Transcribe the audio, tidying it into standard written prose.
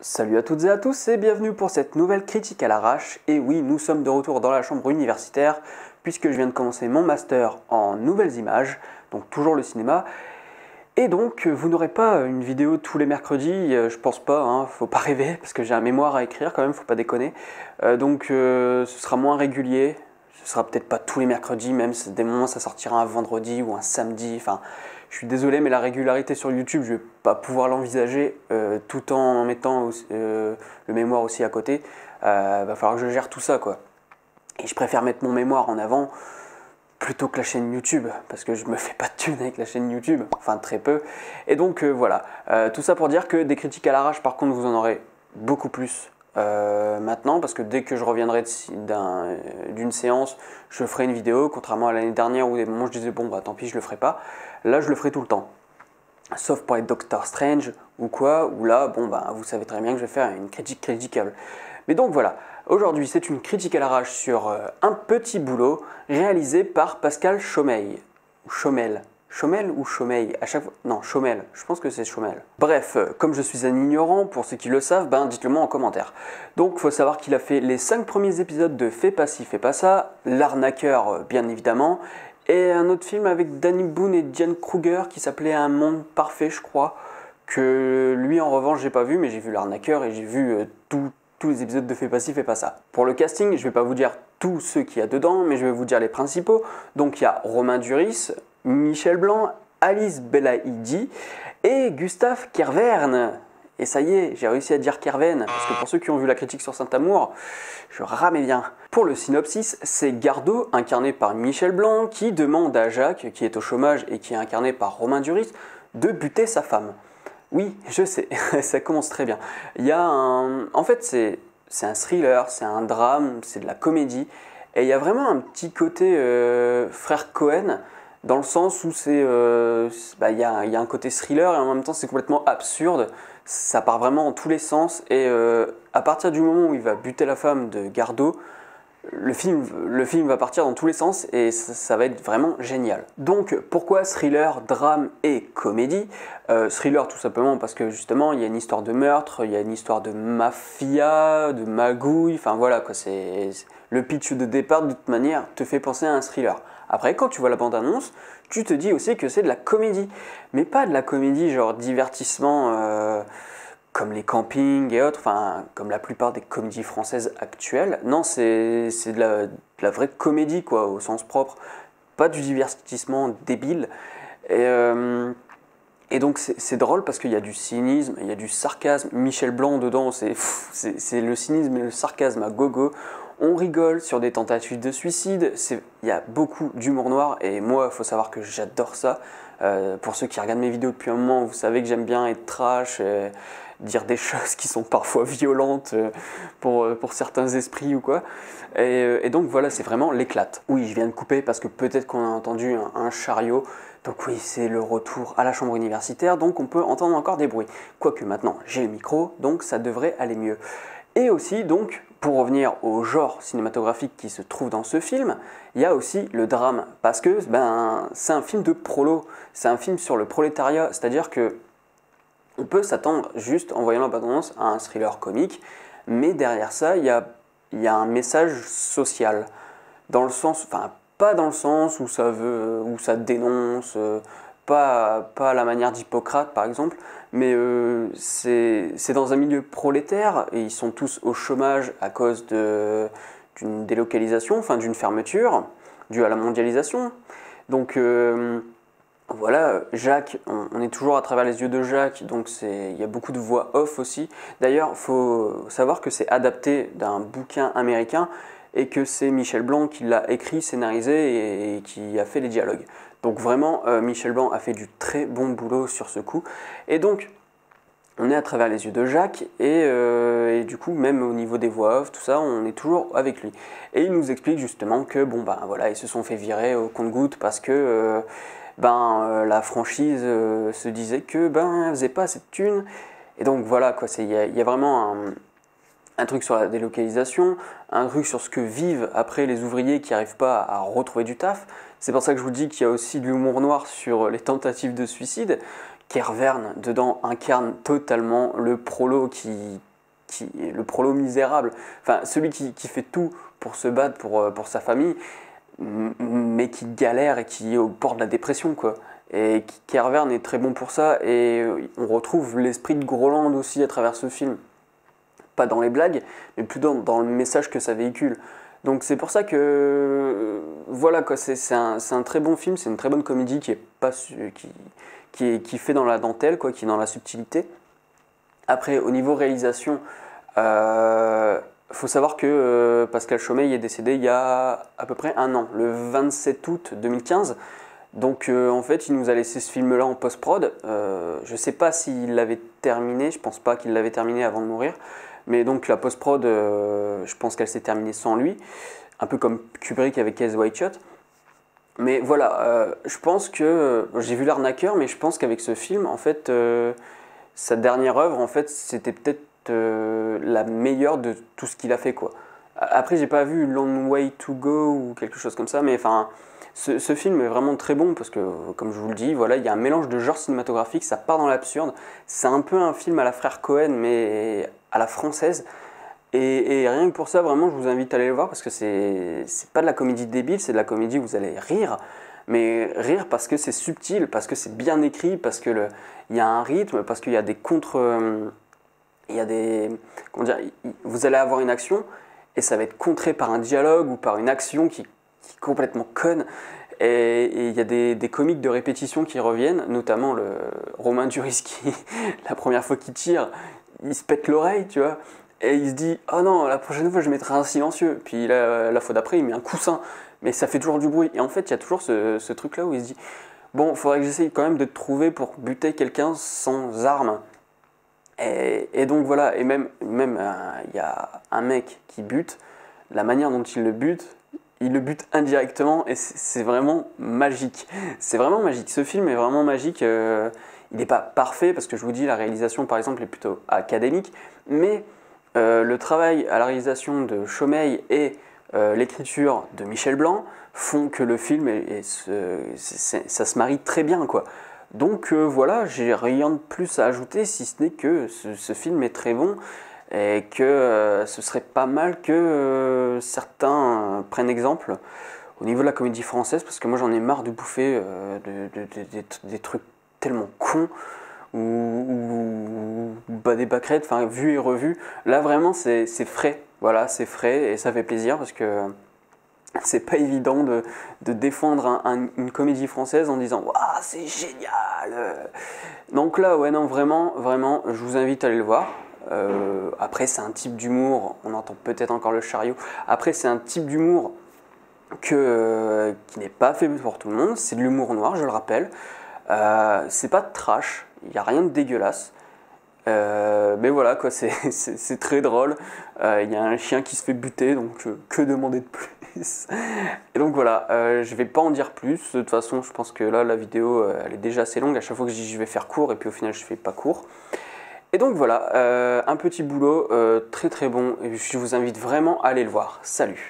Salut à toutes et à tous et bienvenue pour cette nouvelle critique à l'arrache. Et oui, nous sommes de retour dans la chambre universitaire puisque je viens de commencer mon master en nouvelles images, donc toujours le cinéma. Et donc vous n'aurez pas une vidéo tous les mercredis, je pense pas, faut pas rêver parce que j'ai un mémoire à écrire quand même, faut pas déconner. Ce sera moins régulier, ce sera peut-être pas tous les mercredis, même si des moments ça sortira un vendredi ou un samedi, enfin... Je suis désolé, mais la régularité sur YouTube, je ne vais pas pouvoir l'envisager tout en mettant le mémoire aussi à côté. Va falloir que je gère tout ça, quoi. Et je préfère mettre mon mémoire en avant plutôt que la chaîne YouTube, parce que je me fais pas de thunes avec la chaîne YouTube, enfin très peu. Et donc voilà, tout ça pour dire que des critiques à l'arrache, par contre, vous en aurez beaucoup plus maintenant, parce que dès que je reviendrai d'une séance, je ferai une vidéo, contrairement à l'année dernière où des moments je disais bon bah tant pis je le ferai pas. Là je le ferai tout le temps, sauf pour les Doctor Strange ou quoi, où là bon bah vous savez très bien que je vais faire une critique critiquable. Mais donc voilà, aujourd'hui c'est une critique à l'arrache sur un petit boulot réalisé par Pascal Chaumeil, ou Chaumel. Chaumel ou Chaumeil à chaque fois... Non, Chaumel, je pense que c'est Chaumel. Bref, comme je suis un ignorant, pour ceux qui le savent, dites-le moi en commentaire. Donc, il faut savoir qu'il a fait les 5 premiers épisodes de Fais pas ci, fais pas ça, L'arnaqueur, bien évidemment, et un autre film avec Danny Boone et Diane Kruger qui s'appelait Un monde parfait, je crois, que lui, en revanche, j'ai pas vu, mais j'ai vu L'arnaqueur et j'ai vu tous les épisodes de Fais pas ci, fais pas ça. Pour le casting, je vais pas vous dire tous ceux qu'il y a dedans, mais je vais vous dire les principaux. Donc, il y a Romain Duris, Michel Blanc, Alice Belaïdi et Gustave Kervern. Et ça y est, j'ai réussi à dire Kerven, parce que pour ceux qui ont vu la critique sur Saint-Amour, je ramais bien. Pour le synopsis, c'est Gardot, incarné par Michel Blanc, qui demande à Jacques, qui est au chômage et qui est incarné par Romain Duris, de buter sa femme. Oui, je sais, ça commence très bien. En fait, c'est un thriller, c'est un drame, c'est de la comédie, et il y a vraiment un petit côté frère Cohen, dans le sens où il y a un côté thriller et en même temps c'est complètement absurde. Ça part vraiment en tous les sens et à partir du moment où il va buter la femme de Gardot, le film va partir dans tous les sens et ça va être vraiment génial. Donc pourquoi thriller, drame et comédie? Thriller tout simplement parce que justement il y a une histoire de meurtre, il y a une histoire de mafia, de magouille, enfin voilà quoi, le pitch de départ de toute manière te fait penser à un thriller. Après quand tu vois la bande-annonce, tu te dis aussi que c'est de la comédie, mais pas de la comédie genre divertissement comme les campings et autres, enfin comme la plupart des comédies françaises actuelles. Non, c'est de la vraie comédie quoi, au sens propre, pas du divertissement débile. Et donc c'est drôle parce qu'il y a du cynisme, il y a du sarcasme. Michel Blanc dedans, c'est le cynisme et le sarcasme à gogo. On rigole sur des tentatives de suicide, il y a beaucoup d'humour noir et moi il faut savoir que j'adore ça. Pour ceux qui regardent mes vidéos depuis un moment, vous savez que j'aime bien être trash, dire des choses qui sont parfois violentes pour certains esprits ou quoi. Et donc voilà, c'est vraiment l'éclate. Oui, je viens de couper parce que peut-être qu'on a entendu un chariot. Donc oui, c'est le retour à la chambre universitaire, donc on peut entendre encore des bruits. Quoique maintenant, j'ai le micro, donc ça devrait aller mieux. Et aussi, donc, pour revenir au genre cinématographique qui se trouve dans ce film, il y a aussi le drame, parce que c'est un film de prolo, c'est un film sur le prolétariat, c'est-à-dire que on peut s'attendre juste en voyant la bande-annonce à un thriller comique, mais derrière ça, il y a un message social, dans le sens, enfin pas dans le sens où ça dénonce, pas à la manière d'Hippocrate par exemple, mais c'est dans un milieu prolétaire et ils sont tous au chômage à cause d'une délocalisation, enfin d'une fermeture due à la mondialisation. Donc voilà, Jacques, on est toujours à travers les yeux de Jacques, donc il y a beaucoup de voix off aussi. D'ailleurs, il faut savoir que c'est adapté d'un bouquin américain et que c'est Michel Blanc qui l'a écrit, scénarisé et qui a fait les dialogues. Donc vraiment, Michel Blanc a fait du très bon boulot sur ce coup. Et donc, on est à travers les yeux de Jacques et du coup, même au niveau des voix off, tout ça, on est toujours avec lui. Et il nous explique justement que, voilà, ils se sont fait virer au compte-gouttes parce que... la franchise se disait que elle faisait pas assez de thunes et donc voilà quoi, il y a vraiment un truc sur la délocalisation, un truc sur ce que vivent après les ouvriers qui n'arrivent pas à retrouver du taf. C'est pour ça que je vous dis qu'il y a aussi de l'humour noir sur les tentatives de suicide. Kervern dedans incarne totalement le prolo qui qui est le prolo misérable, enfin celui qui fait tout pour se battre pour sa famille, mais qui galère et qui est au bord de la dépression, quoi. Et Kervern est très bon pour ça, et on retrouve l'esprit de Groland aussi à travers ce film. Pas dans les blagues, mais plutôt dans le message que ça véhicule. Donc c'est pour ça que voilà quoi, c'est un très bon film, c'est une très bonne comédie qui est pas qui fait dans la dentelle quoi, qui est dans la subtilité. Après au niveau réalisation, faut savoir que Pascal Chaumeil est décédé il y a à peu près un an, le 27 août 2015. Donc en fait il nous a laissé ce film là en post-prod. Je sais pas s'il l'avait terminé, je pense pas qu'il l'avait terminé avant de mourir. Mais donc la post-prod, je pense qu'elle s'est terminée sans lui, un peu comme Kubrick avec Eyes Wide Shut. Mais voilà, je pense que j'ai vu L'Arnaqueur, mais je pense qu'avec ce film, en fait, sa dernière œuvre, en fait, c'était peut-être la meilleure de tout ce qu'il a fait, quoi. Après, j'ai pas vu Long Way to Go ou quelque chose comme ça, mais enfin, ce film est vraiment très bon parce que, comme je vous le dis, voilà, il y a un mélange de genres cinématographiques, ça part dans l'absurde. C'est un peu un film à la Frère Cohen, mais à la française. Et rien que pour ça, vraiment, je vous invite à aller le voir parce que c'est pas de la comédie débile, c'est de la comédie où vous allez rire. Mais rire parce que c'est subtil, parce que c'est bien écrit, parce que il y a un rythme, parce qu'il y a des il y a des, comment dire, vous allez avoir une action et ça va être contré par un dialogue ou par une action qui est complètement conne. Et il y a des comiques de répétition qui reviennent, notamment le Romain Duris qui, la première fois qu'il tire, il se pète l'oreille, tu vois. Et il se dit « Oh non, la prochaine fois je mettrai un silencieux ». Puis la fois d'après il met un coussin, mais ça fait toujours du bruit. Et en fait il y a toujours ce truc là où il se dit « Bon, il faudrait que j'essaye quand même de te trouver pour buter quelqu'un sans arme ». Et donc voilà, et même il y a un mec qui bute, la manière dont il le bute indirectement et c'est vraiment magique. C'est vraiment magique, ce film est vraiment magique. Il n'est pas parfait parce que je vous dis la réalisation par exemple est plutôt académique, mais le travail à la réalisation de Chaumeil et l'écriture de Michel Blanc font que le film ça se marie très bien quoi. Donc voilà, j'ai rien de plus à ajouter si ce n'est que ce film est très bon et que ce serait pas mal que certains prennent exemple au niveau de la comédie française parce que moi j'en ai marre de bouffer des trucs tellement cons ou des pâquerettes, enfin vu et revu. Là vraiment c'est frais, voilà c'est frais et ça fait plaisir parce que c'est pas évident de défendre une comédie française en disant waouh c'est génial. Donc là ouais non vraiment je vous invite à aller le voir. Après c'est un type d'humour, on entend peut-être encore le chariot. Après c'est un type d'humour qui n'est pas fait pour tout le monde. C'est de l'humour noir, je le rappelle. C'est pas de trash, il n'y a rien de dégueulasse. Mais voilà quoi, c'est très drôle. Il y a un chien qui se fait buter, donc que demander de plus. Et donc voilà, je vais pas en dire plus. De toute façon, je pense que là la vidéo elle est déjà assez longue. À chaque fois que je dis je vais faire court, et puis au final je fais pas court. Et donc voilà, un petit boulot très très bon. Et je vous invite vraiment à aller le voir. Salut!